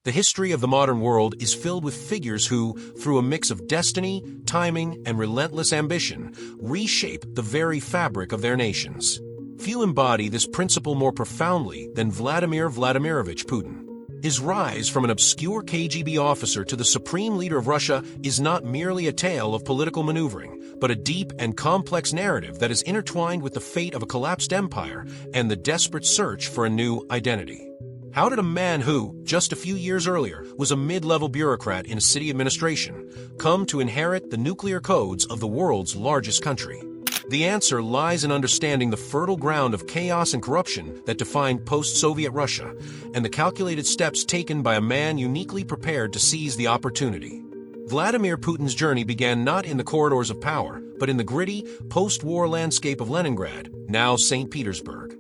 The history of the modern world is filled with figures who, through a mix of destiny, timing, and relentless ambition, reshape the very fabric of their nations. Few embody this principle more profoundly than Vladimir Vladimirovich Putin. His rise from an obscure KGB officer to the supreme leader of Russia is not merely a tale of political maneuvering, but a deep and complex narrative that is intertwined with the fate of a collapsed empire and the desperate search for a new identity. How did a man who, just a few years earlier, was a mid-level bureaucrat in a city administration, come to inherit the nuclear codes of the world's largest country? The answer lies in understanding the fertile ground of chaos and corruption that defined post-Soviet Russia, and the calculated steps taken by a man uniquely prepared to seize the opportunity. Vladimir Putin's journey began not in the corridors of power, but in the gritty, post-war landscape of Leningrad, now St. Petersburg.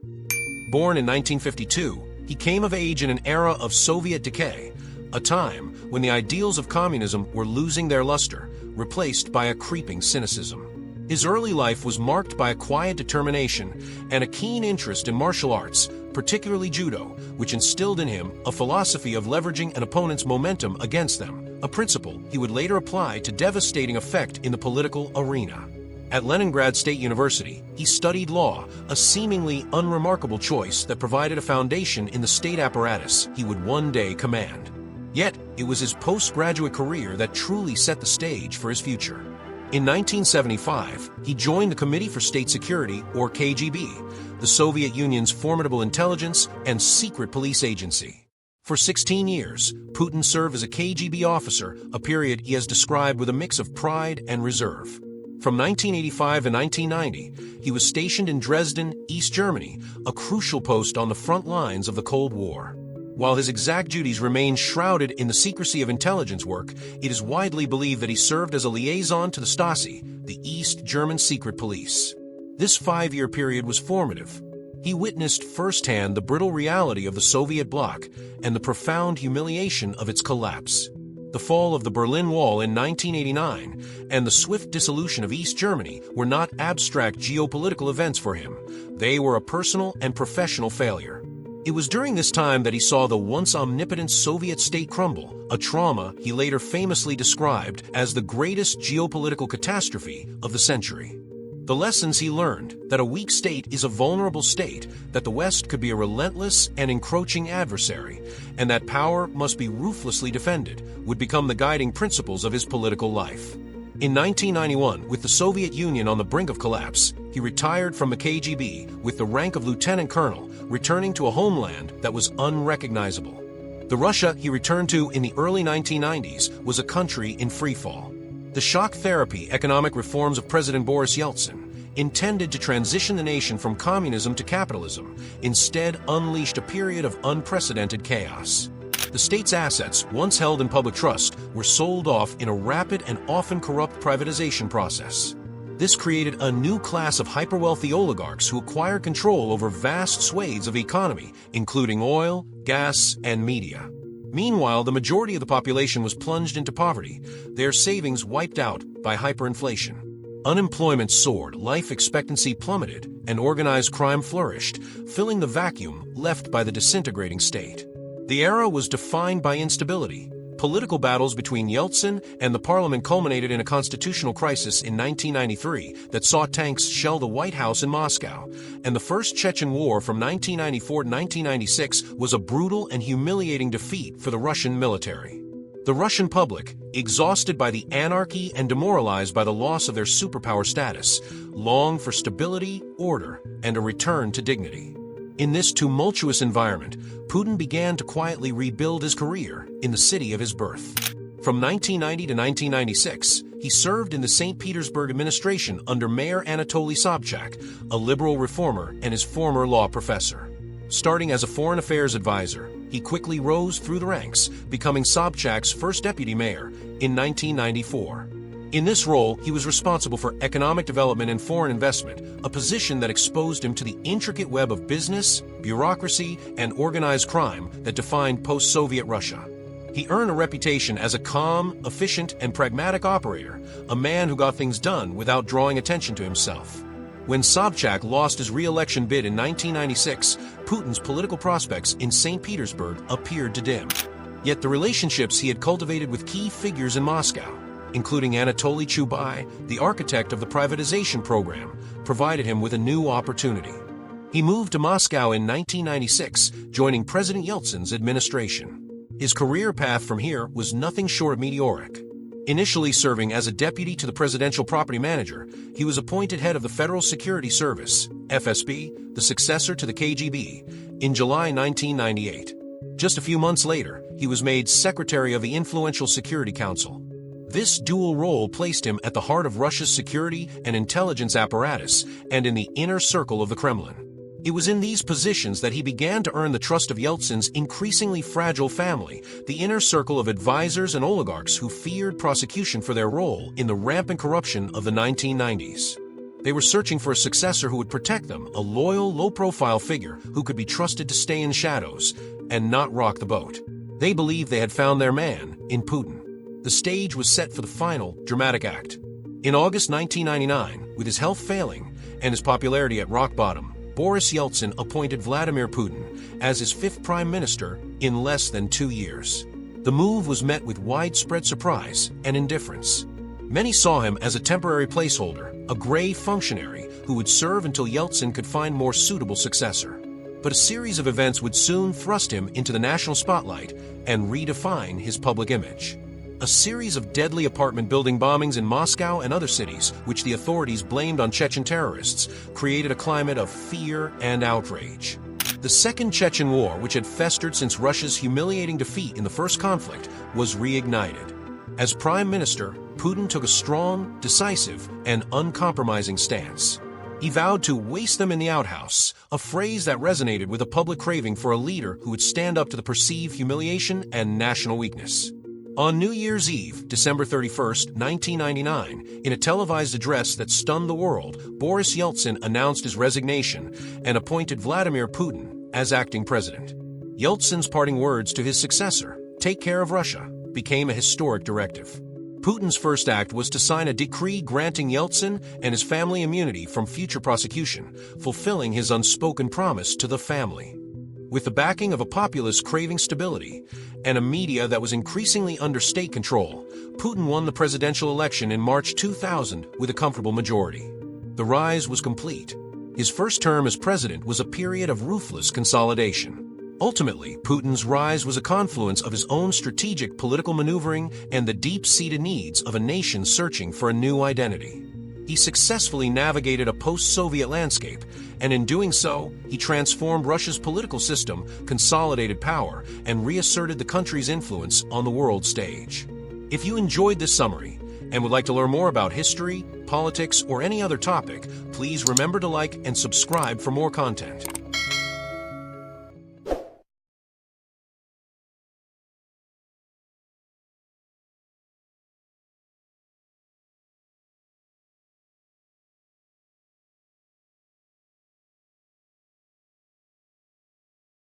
Born in 1952, he came of age in an era of Soviet decay, a time when the ideals of communism were losing their luster, replaced by a creeping cynicism. His early life was marked by a quiet determination and a keen interest in martial arts, particularly judo, which instilled in him a philosophy of leveraging an opponent's momentum against them, a principle he would later apply to devastating effect in the political arena. At Leningrad State University, he studied law, a seemingly unremarkable choice that provided a foundation in the state apparatus he would one day command. Yet, it was his postgraduate career that truly set the stage for his future. In 1975, he joined the Committee for State Security, or KGB, the Soviet Union's formidable intelligence and secret police agency. For 16 years, Putin served as a KGB officer, a period he has described with a mix of pride and reserve. From 1985 to 1990, he was stationed in Dresden, East Germany, a crucial post on the front lines of the Cold War. While his exact duties remain shrouded in the secrecy of intelligence work, it is widely believed that he served as a liaison to the Stasi, the East German secret police. This 5-year period was formative. He witnessed firsthand the brittle reality of the Soviet bloc and the profound humiliation of its collapse. The fall of the Berlin Wall in 1989 and the swift dissolution of East Germany were not abstract geopolitical events for him. They were a personal and professional failure. It was during this time that he saw the once omnipotent Soviet state crumble, a trauma he later famously described as the greatest geopolitical catastrophe of the century. The lessons he learned, that a weak state is a vulnerable state, that the West could be a relentless and encroaching adversary, and that power must be ruthlessly defended, would become the guiding principles of his political life. In 1991, with the Soviet Union on the brink of collapse, he retired from the KGB with the rank of lieutenant colonel, returning to a homeland that was unrecognizable. The Russia he returned to in the early 1990s was a country in freefall. The shock therapy economic reforms of President Boris Yeltsin, intended to transition the nation from communism to capitalism, instead unleashed a period of unprecedented chaos. The state's assets, once held in public trust, were sold off in a rapid and often corrupt privatization process. This created a new class of hyper-wealthy oligarchs who acquired control over vast swathes of the economy, including oil, gas, and media. Meanwhile, the majority of the population was plunged into poverty, their savings wiped out by hyperinflation. Unemployment soared, life expectancy plummeted, and organized crime flourished, filling the vacuum left by the disintegrating state. The era was defined by instability. Political battles between Yeltsin and the parliament culminated in a constitutional crisis in 1993 that saw tanks shell the White House in Moscow, and the First Chechen War from 1994 to 1996 was a brutal and humiliating defeat for the Russian military. The Russian public, exhausted by the anarchy and demoralized by the loss of their superpower status, longed for stability, order, and a return to dignity. In this tumultuous environment, Putin began to quietly rebuild his career in the city of his birth. From 1990 to 1996, he served in the St. Petersburg administration under Mayor Anatoly Sobchak, a liberal reformer and his former law professor. Starting as a foreign affairs advisor, he quickly rose through the ranks, becoming Sobchak's first deputy mayor in 1994. In this role, he was responsible for economic development and foreign investment, a position that exposed him to the intricate web of business, bureaucracy, and organized crime that defined post-Soviet Russia. He earned a reputation as a calm, efficient, and pragmatic operator, a man who got things done without drawing attention to himself. When Sobchak lost his re-election bid in 1996, Putin's political prospects in St. Petersburg appeared to dim. Yet the relationships he had cultivated with key figures in Moscow, including Anatoly Chubais, the architect of the privatization program, provided him with a new opportunity. He moved to Moscow in 1996, joining President Yeltsin's administration. His career path from here was nothing short of meteoric. Initially serving as a deputy to the presidential property manager, he was appointed head of the Federal Security Service, FSB, the successor to the KGB, in July 1998. Just a few months later, he was made secretary of the influential Security Council. This dual role placed him at the heart of Russia's security and intelligence apparatus and in the inner circle of the Kremlin. It was in these positions that he began to earn the trust of Yeltsin's increasingly fragile family, the inner circle of advisors and oligarchs who feared prosecution for their role in the rampant corruption of the 1990s. They were searching for a successor who would protect them, a loyal, low-profile figure who could be trusted to stay in shadows and not rock the boat. They believed they had found their man in Putin. The stage was set for the final, dramatic act. In August 1999, with his health failing and his popularity at rock bottom, Boris Yeltsin appointed Vladimir Putin as his fifth prime minister in less than 2 years. The move was met with widespread surprise and indifference. Many saw him as a temporary placeholder, a gray functionary who would serve until Yeltsin could find more suitable successor. But a series of events would soon thrust him into the national spotlight and redefine his public image. A series of deadly apartment building bombings in Moscow and other cities, which the authorities blamed on Chechen terrorists, created a climate of fear and outrage. The Second Chechen War, which had festered since Russia's humiliating defeat in the first conflict, was reignited. As prime minister, Putin took a strong, decisive, and uncompromising stance. He vowed to waste them in the outhouse, a phrase that resonated with a public craving for a leader who would stand up to the perceived humiliation and national weakness. On New Year's Eve, December 31, 1999, in a televised address that stunned the world, Boris Yeltsin announced his resignation and appointed Vladimir Putin as acting president. Yeltsin's parting words to his successor, "Take care of Russia," became a historic directive. Putin's first act was to sign a decree granting Yeltsin and his family immunity from future prosecution, fulfilling his unspoken promise to the family. With the backing of a populace craving stability and a media that was increasingly under state control, Putin won the presidential election in March 2000 with a comfortable majority. The rise was complete. His first term as president was a period of ruthless consolidation. Ultimately, Putin's rise was a confluence of his own strategic political maneuvering and the deep-seated needs of a nation searching for a new identity. He successfully navigated a post-Soviet landscape, and in doing so, he transformed Russia's political system, consolidated power, and reasserted the country's influence on the world stage. If you enjoyed this summary and would like to learn more about history, politics, or any other topic, please remember to like and subscribe for more content.